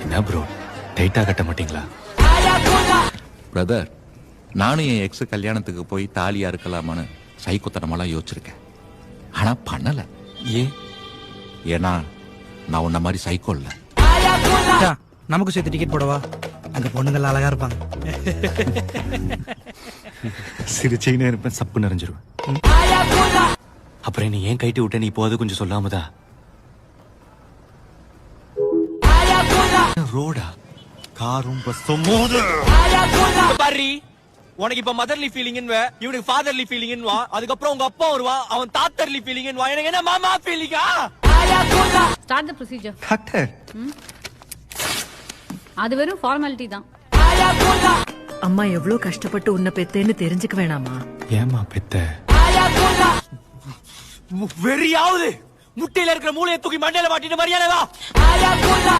என்ன ப்ரோ டைட்டா கட்ட மாட்டீங்களா? பிரதர், நானும் என் எக்ஸ் கல்யாணத்துக்கு போய் தாலியா இருக்கலாமான்னு சைக்கோத்தனமெல்லாம் யோசிச்சிருக்கேன். ஆனா பண்ணல. ஏன்? ஏன்னா நான் உன்ன மாதிரி சைக்கோ இல்ல. நமக்கு சேர்த்து டிக்கெட் போடவா? அங்க பொண்ணுங்கள்லாம் அழகா இருப்பாங்க. சிரிச்சைன்னு இருப்பேன், சப்பு நிறைஞ்சிருவேன். அப்புறம் நீ ஏன் கைட்டு விட்ட? நீ போது கொஞ்சம் சொல்லாமதா? ரோடா காரும் பஸ்ஸும் மோது. பாரி, உனக்கு இப்ப மதர்லி ஃபீலிங் இவனுக்கு ஃபாதர்லி ஃபீலிங், அதுக்கப்புறம் உங்க அப்பா வருவான், அவன் தாத்தர்லி ஃபீலிங், எனக்கு என்ன மாமா ஃபீலிங்கா? Start the procedure. டாக்டர், அது வெறும் ஃபார்மாலிட்டி தான். அம்மா எவ்வளவு கஷ்டப்பட்டு உன்னை பெத்தேன்னு தெரிஞ்சுக்க வேணாமா? ஏமா பெத்த? வெறியாவது முட்டையில இருக்கிற மூளையை தூக்கி மண்டையில மாட்டிட்டு மரியாதை